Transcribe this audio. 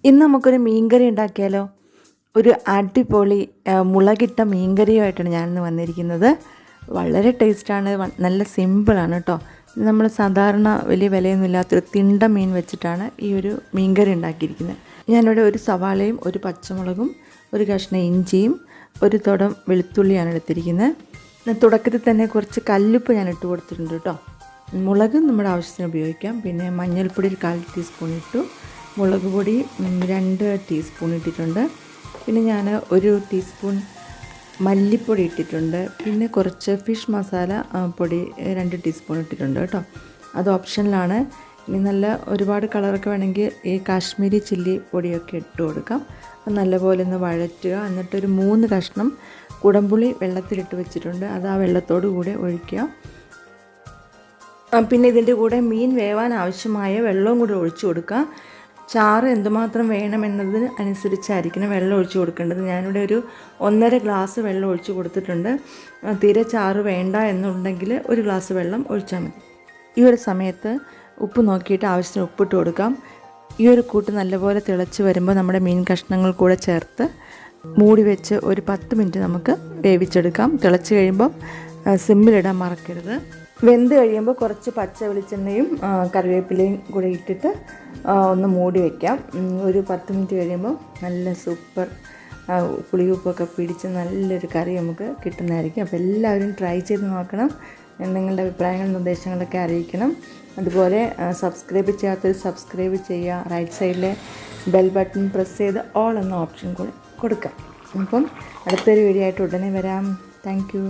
ഇന്ന് നമുക്കൊരു മീൻകറി ഉണ്ടാക്കിയാലോ. ഒരു അടിപൊളി മുളകിട്ട മീൻകറിയുമായിട്ടാണ് ഞാനിന്ന് വന്നിരിക്കുന്നത്. വളരെ ടേസ്റ്റാണ്, നല്ല സിമ്പിളാണ് കേട്ടോ. നമ്മൾ സാധാരണ വലിയ വിലയൊന്നുമില്ലാത്തൊരു തിണ്ട മീൻ വെച്ചിട്ടാണ് ഈ ഒരു മീൻകറി ഉണ്ടാക്കിയിരിക്കുന്നത്. ഞാനിവിടെ ഒരു സവാളയും ഒരു പച്ചമുളകും ഒരു കഷ്ണം ഇഞ്ചിയും ഒരു തുടം വെളുത്തുള്ളിയാണ് എടുത്തിരിക്കുന്നത്. തുടക്കത്തിൽ തന്നെ കുറച്ച് കല്ലുപ്പ് ഞാൻ ഇട്ട് കൊടുത്തിട്ടുണ്ട് കേട്ടോ. മുളക് നമ്മുടെ ആവശ്യത്തിന് ഉപയോഗിക്കാം. പിന്നെ മഞ്ഞൾപ്പൊടി ഒരു 1/4 ടീസ്പൂൺ ഇട്ടു. മുളക് പൊടി 2 ടീസ്പൂൺ ഇട്ടിട്ടുണ്ട്. പിന്നെ ഞാൻ 1 ടീസ്പൂൺ മല്ലിപ്പൊടി ഇട്ടിട്ടുണ്ട്. പിന്നെ കുറച്ച് ഫിഷ് മസാല പൊടി 2 ടീസ്പൂൺ ഇട്ടിട്ടുണ്ട് കേട്ടോ. അത് ഓപ്ഷനിലാണ്. ഇനി നല്ല ഒരുപാട് കളറൊക്കെ വേണമെങ്കിൽ ഈ കാശ്മീരി ചില്ലി പൊടിയൊക്കെ ഇട്ട് കൊടുക്കാം. നല്ലപോലെ ഒന്ന് വഴറ്റുക. എന്നിട്ടൊരു 3 കഷ്ണം കുടംപുളി വെള്ളത്തിലിട്ട് വെച്ചിട്ടുണ്ട്. അത് ആ വെള്ളത്തോടു കൂടെ ഒഴിക്കുക. പിന്നെ ഇതിൻ്റെ കൂടെ മീൻ വേവാൻ ആവശ്യമായ വെള്ളവും കൂടെ ഒഴിച്ചു കൊടുക്കുക. ചാറ് എന്തുമാത്രം വേണമെന്നതിന് അനുസരിച്ചായിരിക്കണം വെള്ളം ഒഴിച്ച് കൊടുക്കേണ്ടത്. ഞാനിവിടെ ഒരു 1.5 ഗ്ലാസ് വെള്ളം ഒഴിച്ച് കൊടുത്തിട്ടുണ്ട്. തീരെ ചാറ് വേണ്ട എന്നുണ്ടെങ്കിൽ 1 ഗ്ലാസ് വെള്ളം ഒഴിച്ചാൽ മതി. ഈ ഒരു സമയത്ത് ഉപ്പ് നോക്കിയിട്ട് ആവശ്യത്തിന് ഉപ്പിട്ട് കൊടുക്കാം. ഈ ഒരു കൂട്ട് നല്ലപോലെ തിളച്ച് വരുമ്പോൾ നമ്മുടെ മീൻ കഷ്ണങ്ങൾ കൂടെ ചേർത്ത് മൂടി വെച്ച് ഒരു 10 മിനിറ്റ് നമുക്ക് വേവിച്ചെടുക്കാം. തിളച്ച് കഴിയുമ്പോൾ സിമ്മിലിടാൻ മറക്കരുത്. വെന്ത് കഴിയുമ്പോൾ കുറച്ച് പച്ച വെളിച്ചെണ്ണയും കറിവേപ്പിലയും കൂടെ ഇട്ടിട്ട് ഒന്ന് മൂടി വയ്ക്കാം. ഒരു 10 മിനിറ്റ് കഴിയുമ്പോൾ നല്ല സൂപ്പർ പുളിയുപ്പൊക്കെ പിടിച്ച് നല്ലൊരു കറി നമുക്ക് കിട്ടുന്നതായിരിക്കും. അപ്പോൾ എല്ലാവരും ട്രൈ ചെയ്ത് നോക്കണം. നിങ്ങളുടെ അഭിപ്രായങ്ങളും നിർദ്ദേശങ്ങളൊക്കെ അറിയിക്കണം. അതുപോലെ സബ്സ്ക്രൈബ് ചെയ്യാത്തവർ സബ്സ്ക്രൈബ് ചെയ്യുക. റൈറ്റ് സൈഡിലെ ബെൽ ബട്ടൺ പ്രസ് ചെയ്ത് ഓൾ എന്ന ഓപ്ഷൻ കൂടെ കൊടുക്കാം. അപ്പം അടുത്തൊരു വീഡിയോ ആയിട്ട് ഉടനെ വരാം. Thank you.